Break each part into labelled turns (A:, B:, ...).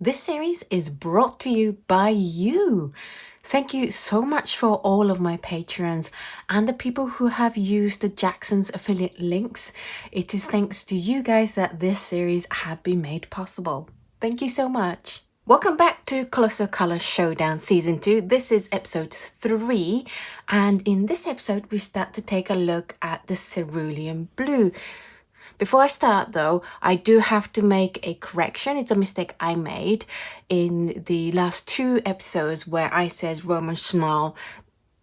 A: This series is brought to you by you. Thank you so much for all of my patrons and the people who have used the Jackson's affiliate links. It is thanks to you guys that this series have been made possible. Thank you so much. Welcome back to Colossal Color Showdown Season 2. This is episode 3, and in this episode we start to take a look at the Cerulean Blue. Before I start though, I do have to make a correction. It's a mistake I made in the last 2 episodes where I said Roman Szmal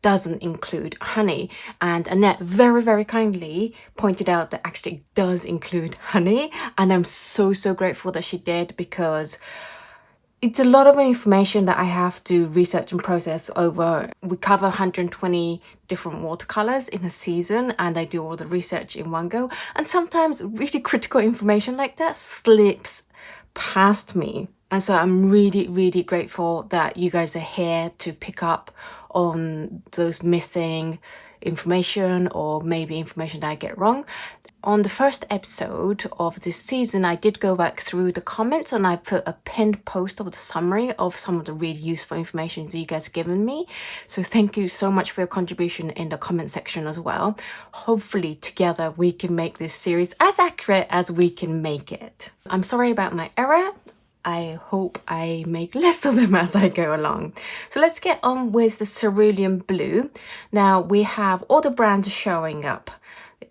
A: doesn't include honey, and Annette very kindly pointed out that actually it does include honey, and I'm so grateful that she did, because it's a lot of information that I have to research and process over. We cover 120 different watercolors in a season, and I do all the research in one go. And sometimes really critical information like that slips past me. And so I'm really grateful that you guys are here to pick up on those missing information, or maybe information that I get wrong. On the first episode of this season, I did go back through the comments and I put a pinned post of the summary of some of the really useful information that you guys have given me. So thank you so much for your contribution in the comment section as well. Hopefully together we can make this series as accurate as we can make it. I'm sorry about my error. I hope I make less of them as I go along. So let's get on with the Cerulean Blue. Now we have all the brands showing up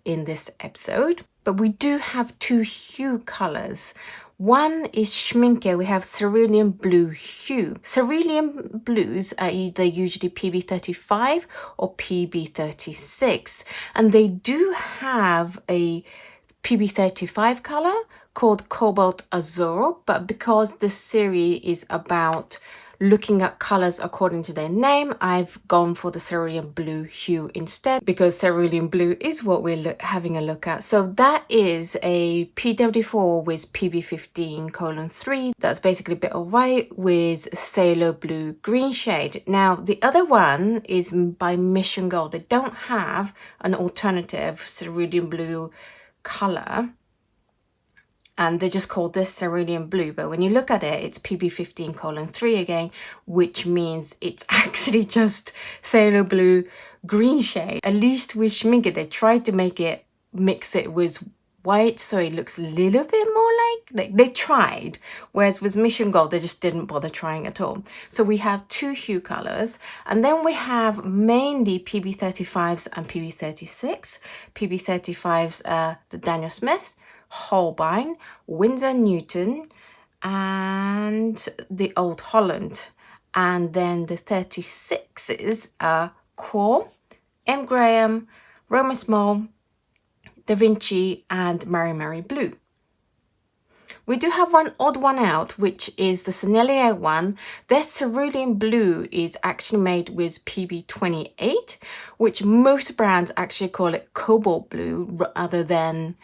A: in this episode, but we do have 2 hue colors. One is Schmincke. We have Cerulean Blue hue. Cerulean Blues are either usually PB35 or PB36, and they do have a PB35 color called Cobalt Azure, but because this series is about looking at colors according to their name, I've gone for the Cerulean Blue hue instead, because Cerulean Blue is what we're having a look at. So that is a PW4 with PB15:3. That's basically a bit of white with phthalo blue green shade. Now the other one is by Mission Gold. They don't have an alternative Cerulean Blue color, and they just call this Cerulean Blue, but when you look at it, it's PB15:3 again, which means it's actually just phthalo blue green shade. At least with Schmincke, they tried to mix it with white, so it looks a little bit more like they tried, whereas with Mission Gold, they just didn't bother trying at all. So we have 2 hue colors, and then we have mainly PB35s and PB36. PB35s are the Daniel Smith, Holbein, Winsor Newton, and the Old Holland. And then the 36s are Core, M. Graham, Roman Szmal, Da Vinci, and MaimeriBlue. We do have one odd one out, which is the Sennelier one. Their Cerulean Blue is actually made with PB28, which most brands actually call it Cobalt Blue rather than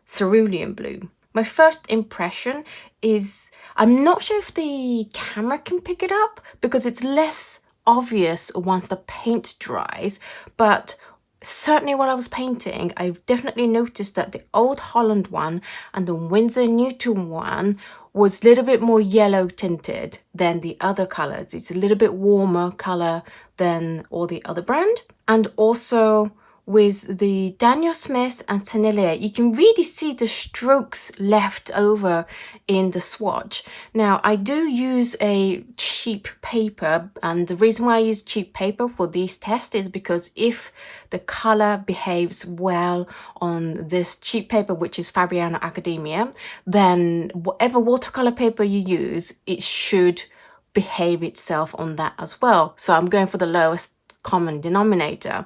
A: Cerulean Blue. My first impression is, I'm not sure if the camera can pick it up because it's less obvious once the paint dries, but certainly while I was painting, I definitely noticed that the Old Holland one and the Winsor Newton one was a little bit more yellow tinted than the other colors. It's a little bit warmer color than all the other brand. And also with the Daniel Smith and Sennelier, you can really see the strokes left over in the swatch. Now, I do use a cheap paper, and the reason why I use cheap paper for these tests is because if the color behaves well on this cheap paper, which is Fabriano Academia, then whatever watercolor paper you use, it should behave itself on that as well. So I'm going for the lowest common denominator.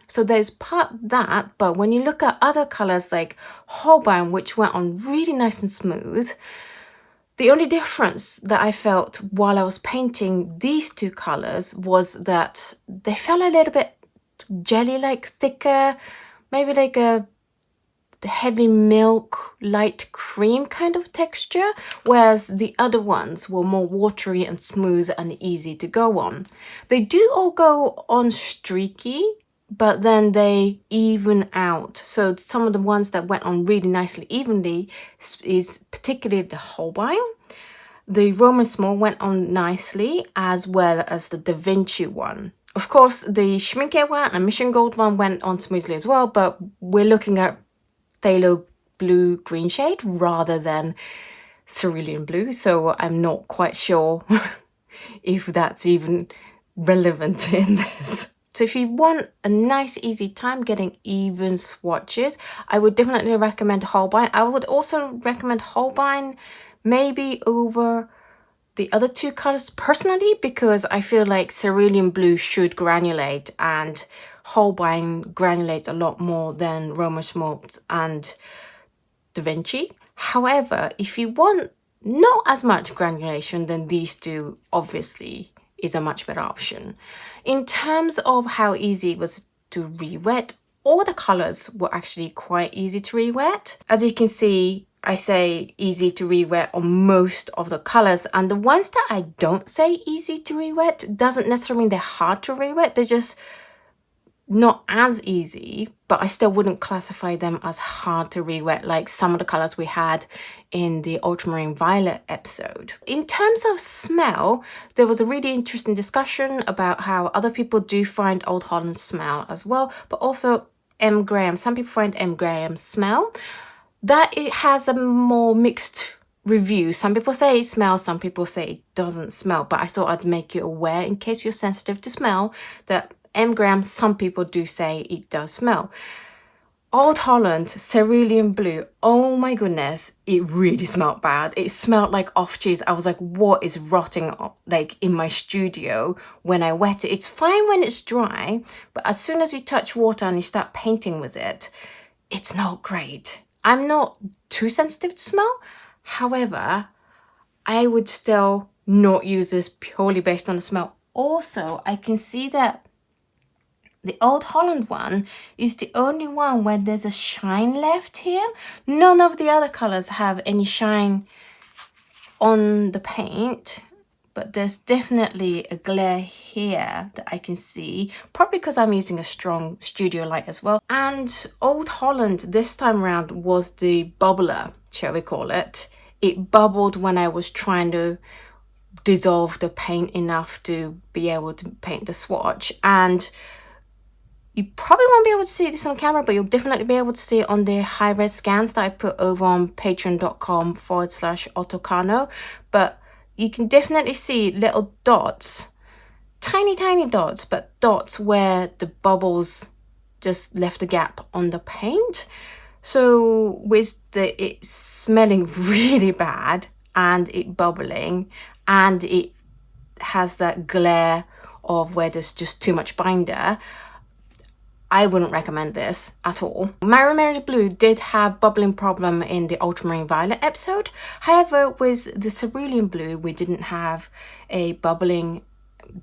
A: So there's part that, but when you look at other colors like Holbein, which went on really nice and smooth, the only difference that I felt while I was painting these 2 colors was that they felt a little bit jelly-like, thicker, maybe like a heavy milk, light cream kind of texture, whereas the other ones were more watery and smooth and easy to go on. They do all go on streaky, but then they even out. So some of the ones that went on really nicely evenly is particularly the Holbein. The Roman Szmal went on nicely, as well as the Da Vinci one. Of course, the Schmincke one and Mission Gold one went on smoothly as well, but we're looking at phthalo blue green shade rather than cerulean blue, so I'm not quite sure if that's even relevant in this. So if you want a nice easy time getting even swatches, I would definitely recommend Holbein. I would also recommend Holbein maybe over the other two colors personally, because I feel like Cerulean Blue should granulate and Holbein granulates a lot more than Roman Szmal and Da Vinci. However, if you want not as much granulation, then these two obviously is a much better option. In terms of how easy it was to re-wet, all the colors were actually quite easy to re-wet. As you can see, I say easy to re-wet on most of the colors, and the ones that I don't say easy to re-wet doesn't necessarily mean they're hard to re-wet, they're just not as easy, but I still wouldn't classify them as hard to re-wet like some of the colors we had in the Ultramarine Violet episode. In terms of smell, there was a really interesting discussion about how other people do find Old Holland smell as well, but also M. Graham. Some people find M. Graham smell. That it has a more mixed review. Some people say it smells, some people say it doesn't smell, but I thought I'd make you aware in case you're sensitive to smell that M. Graham, some people do say it does smell. Old Holland, Cerulean Blue, oh my goodness, it really smelled bad. It smelled like off cheese. I was like, what is rotting like in my studio when I wet it? It's fine when it's dry, but as soon as you touch water and you start painting with it, it's not great. I'm not too sensitive to smell. However, I would still not use this purely based on the smell. Also, I can see that the Old Holland one is the only one where there's a shine left here. None of the other colors have any shine on the paint, but there's definitely a glare here that I can see, probably because I'm using a strong studio light as well. And Old Holland this time around was the bubbler, shall we call it. It bubbled when I was trying to dissolve the paint enough to be able to paint the swatch, and you probably won't be able to see this on camera, but you'll definitely be able to see it on the high-res scans that I put over on patreon.com/Oto Kano. But you can definitely see little dots, tiny dots, but dots where the bubbles just left a gap on the paint. So with it smelling really bad and it bubbling and it has that glare of where there's just too much binder, I wouldn't recommend this at all. MaimeriBlue did have bubbling problem in the Ultramarine Violet episode. However, with the Cerulean Blue, we didn't have a bubbling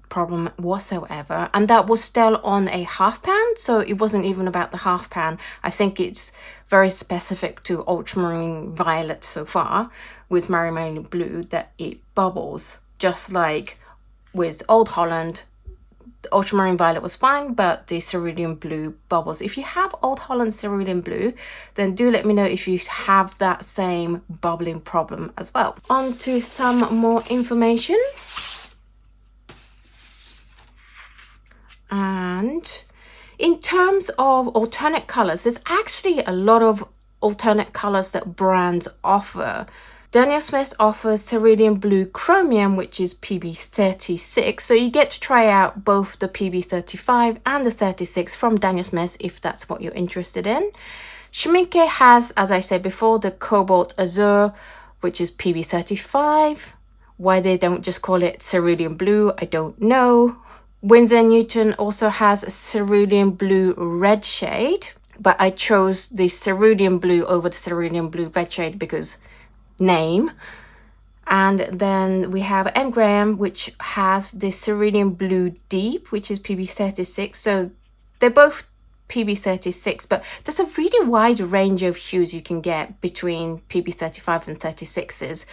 A: problem whatsoever, and that was still on a half pan, so it wasn't even about the half pan. I think it's very specific to Ultramarine Violet so far with MaimeriBlue that it bubbles, just like with Old Holland. The Ultramarine Violet was fine, but the Cerulean Blue bubbles. If you have Old Holland Cerulean Blue, then do let me know if you have that same bubbling problem as well. On to some more information. And in terms of alternate colors, there's actually a lot of alternate colors that brands offer. Daniel Smith offers Cerulean Blue Chromium, which is PB36, so you get to try out both the PB35 and the 36 from Daniel Smith if that's what you're interested in. Schmincke has, as I said before, the Cobalt Azure, which is PB35. Why they don't just call it Cerulean Blue, I don't know. Winsor & Newton also has a Cerulean Blue Red shade, but I chose the Cerulean Blue over the Cerulean Blue Red shade because name. And then we have M. Graham, which has the Cerulean Blue Deep, which is PB36. So they're both PB36, but there's a really wide range of hues you can get between PB35 and 36s.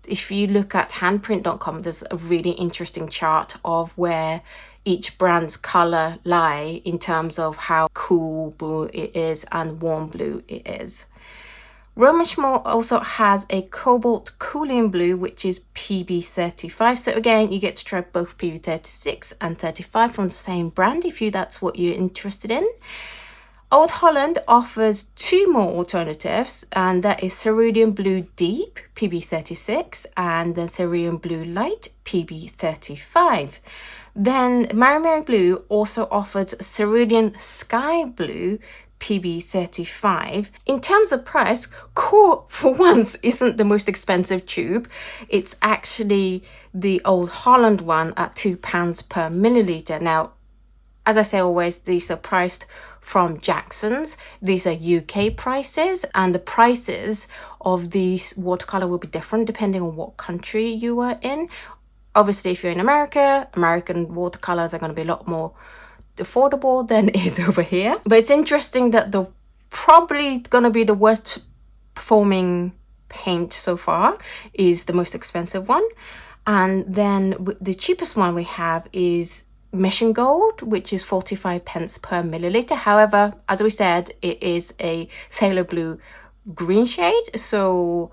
A: If you look at handprint.com, there's a really interesting chart of where each brand's color lie in terms of how cool blue it is and warm blue it is. Roman Schmincke also has a Cobalt Cerulean Blue, which is PB35. So again, you get to try both PB36 and 35 from the same brand if that's what you're interested in. Old Holland offers 2 more alternatives, and that is Cerulean Blue Deep, PB36, and then Cerulean Blue Light, PB35. Then MaimeriBlue also offers Cerulean Sky Blue, PB35. In terms of price, Core for once isn't the most expensive tube. It's actually the Old Holland one at £2 per milliliter. Now, as I say always, these are priced from Jackson's. These are UK prices, and the prices of these watercolor will be different depending on what country you are in. Obviously, if you're in America, American watercolors are going to be a lot more affordable than it is over here. But it's interesting that the probably going to be the worst performing paint so far is the most expensive one. And then the cheapest one we have is Mission Gold, which is 45 pence per milliliter. However, as we said, it is a phthalo blue green shade. So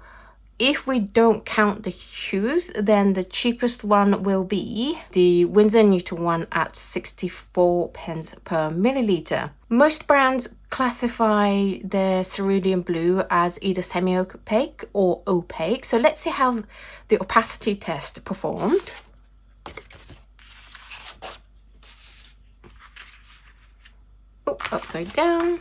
A: if we don't count the hues, then the cheapest one will be the Winsor Newton one at 64 pence per milliliter. Most brands classify the Cerulean Blue as either semi-opaque or opaque. So let's see how the opacity test performed. Oh, upside down.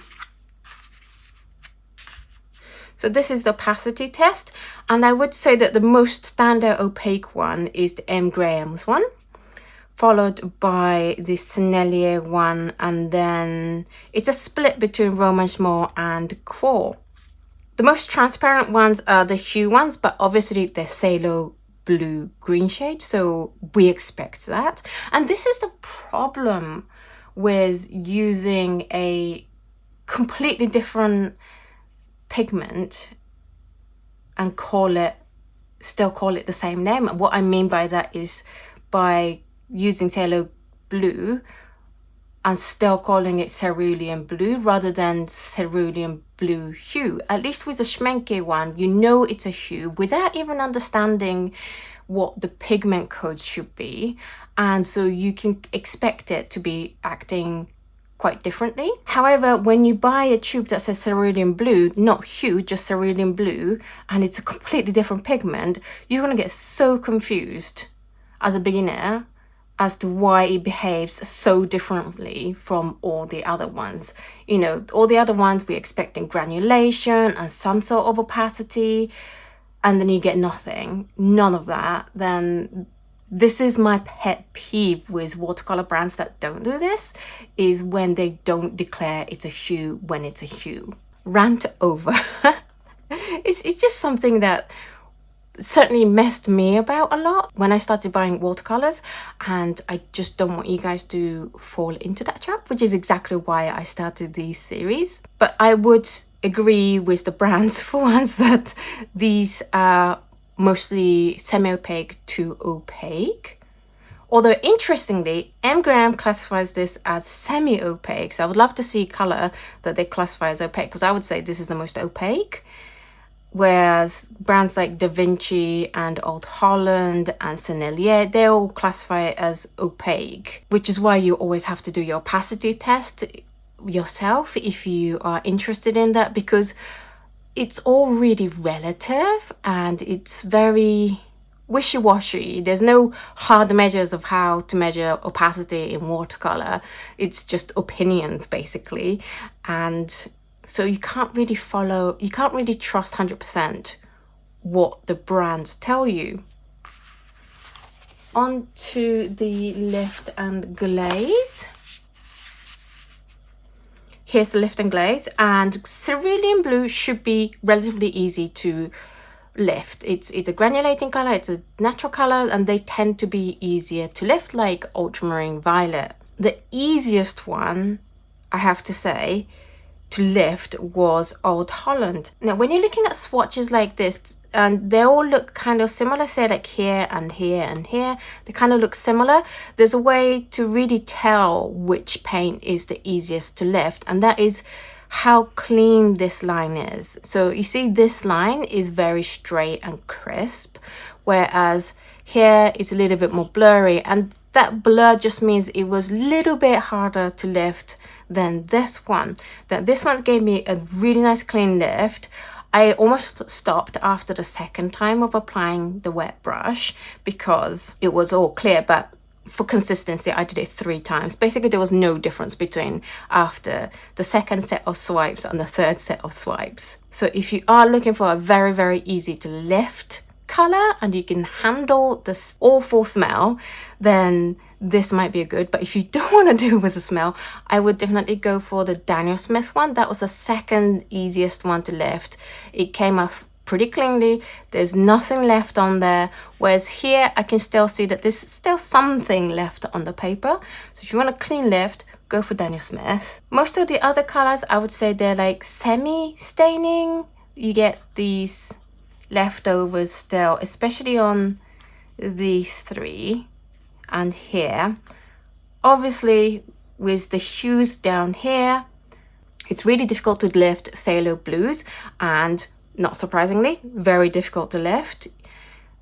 A: So this is the opacity test, and I would say that the most standard opaque one is the M. Graham's one, followed by the Sennelier one, and then it's a split between Roman Schmincke and Quor. The most transparent ones are the hue ones, but obviously they're phthalo blue green shade, so we expect that. And this is the problem with using a completely different pigment and still call it the same name. What I mean by that is by using phthalo blue and still calling it cerulean blue rather than cerulean blue hue. At least with the Schmincke one, you know it's a hue without even understanding what the pigment codes should be, and so you can expect it to be acting quite differently. However, when you buy a tube that says cerulean blue, not hue, just cerulean blue, and it's a completely different pigment, you're going to get so confused as a beginner as to why it behaves so differently from all the other ones. You know, all the other ones we're expecting granulation and some sort of opacity, and then you get nothing, none of that. Then this is my pet peeve with watercolor brands that don't do this, is when they don't declare it's a hue when it's a hue. Rant over. It's just something that certainly messed me about a lot when I started buying watercolors, and I just don't want you guys to fall into that trap, which is exactly why I started these series. But I would agree with the brands for once that these are mostly semi-opaque to opaque. Although interestingly, M. Graham classifies this as semi-opaque, so I would love to see color that they classify as opaque, because I would say this is the most opaque. Whereas brands like Vinci and Old Holland and Sennelier, they all classify it as opaque, which is why you always have to do your opacity test yourself if you are interested in that, because it's all really relative and it's very wishy-washy. There's no hard measures of how to measure opacity in watercolor. It's just opinions basically, and so you can't really trust 100% what the brands tell you. On to the lift and glaze. Here's the lift and glaze, and Cerulean Blue should be relatively easy to lift. It's a granulating color, it's a natural color, and they tend to be easier to lift, like ultramarine violet. The easiest one, I have to say, to lift was Old Holland. Now, when you're looking at swatches like this, and they all look kind of similar, say like here and here and here, they kind of look similar. There's a way to really tell which paint is the easiest to lift, and that is how clean this line is. So you see this line is very straight and crisp, whereas here it's a little bit more blurry, and that blur just means it was a little bit harder to lift than this one. That this one gave me a really nice clean lift. I almost stopped after the second time of applying the wet brush because it was all clear, but for consistency I did it 3 times. Basically there was no difference between after the second set of swipes and the third set of swipes. So if you are looking for a very, very easy to lift color and you can handle this awful smell, then this might be a good. But if you don't want to deal with the smell, I would definitely go for the Daniel Smith one. That was the second easiest one to lift. It came off pretty cleanly, there's nothing left on there, whereas here I can still see that there's still something left on the paper. So if you want a clean lift, go for Daniel Smith. Most of the other colors, I would say they're like semi-staining. You get these leftovers still, especially on these 3 and here. Obviously with the hues down here, it's really difficult to lift phthalo blues, and not surprisingly, very difficult to lift.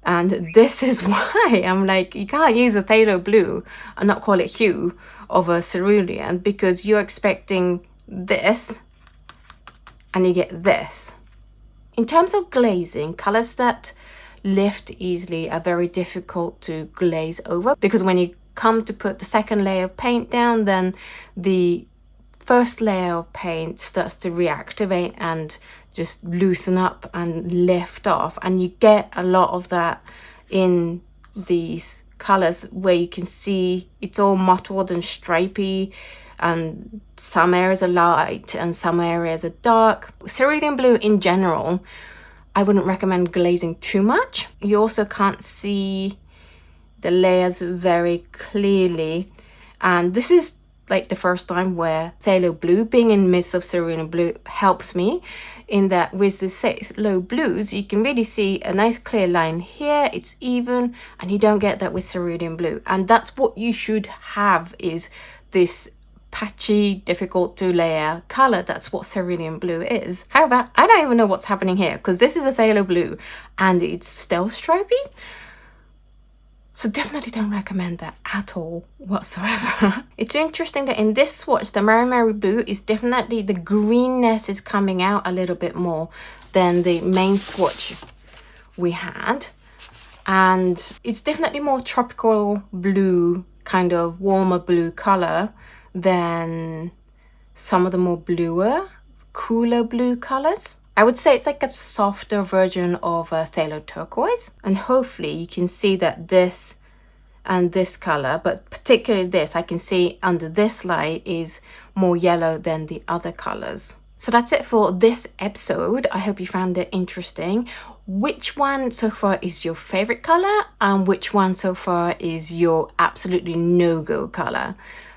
A: And this is why I'm like, you can't use a phthalo blue and not call it hue of a cerulean, because you're expecting this and you get this. In terms of glazing, colors that lift easily are very difficult to glaze over, because when you come to put the second layer of paint down, then the first layer of paint starts to reactivate and just loosen up and lift off, and you get a lot of that in these colors where you can see it's all mottled and stripy, and some areas are light and some areas are dark. Cerulean blue in general, I wouldn't recommend glazing too much. You also can't see the layers very clearly, and this is like the first time where phthalo blue being in midst of cerulean blue helps me, in that with the phthalo blues you can really see a nice clear line here, it's even, and you don't get that with cerulean blue. And that's what you should have, is this patchy, difficult to layer color. That's what cerulean blue is. However, I don't even know what's happening here, because this is a phthalo blue and it's still stripy. So definitely don't recommend that at all whatsoever. It's interesting that in this swatch, the MaimeriBlue is definitely, the greenness is coming out a little bit more than the main swatch we had. And it's definitely more tropical blue, kind of warmer blue color than some of the more bluer, cooler blue colors. I would say it's like a softer version of a phthalo turquoise, and hopefully you can see that this and this color, but particularly this, I can see under this light is more yellow than the other colors. So that's it for this episode. I hope you found it interesting. Which one so far is your favorite color, and which one so far is your absolutely no-go color?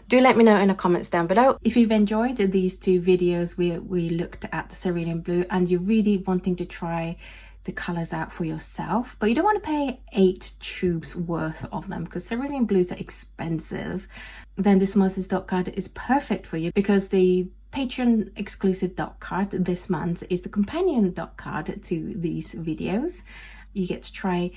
A: Do let me know in the comments down below. If you've enjoyed these 2 videos where we looked at the cerulean blue and you're really wanting to try the colors out for yourself, but you don't want to pay 8 tubes worth of them because cerulean blues are expensive, then this month's dot card is perfect for you, because the Patreon exclusive dot card this month is the companion dot card to these videos. You get to try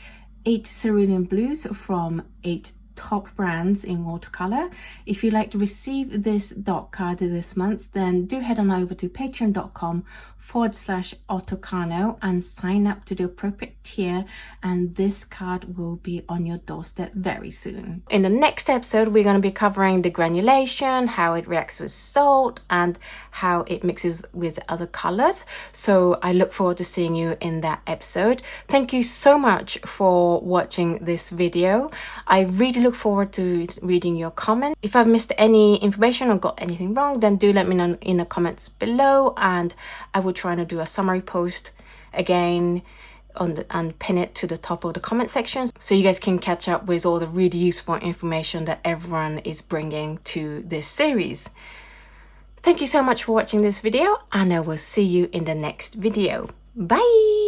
A: 8 cerulean blues from 8 top brands in watercolor. If you'd like to receive this dot card this month, then do head on over to patreon.com/Oto Kano and sign up to the appropriate tier, and this card will be on your doorstep very soon. In the next episode, we're going to be covering the granulation, how it reacts with salt, and how it mixes with other colors. So I look forward to seeing you in that episode. Thank you so much for watching this video. I really look forward to reading your comments. If I've missed any information or got anything wrong, then do let me know in the comments below, and I will try to do a summary post again and pin it to the top of the comment section, so you guys can catch up with all the really useful information that everyone is bringing to this series. Thank you so much for watching this video, and I will see you in the next video. Bye!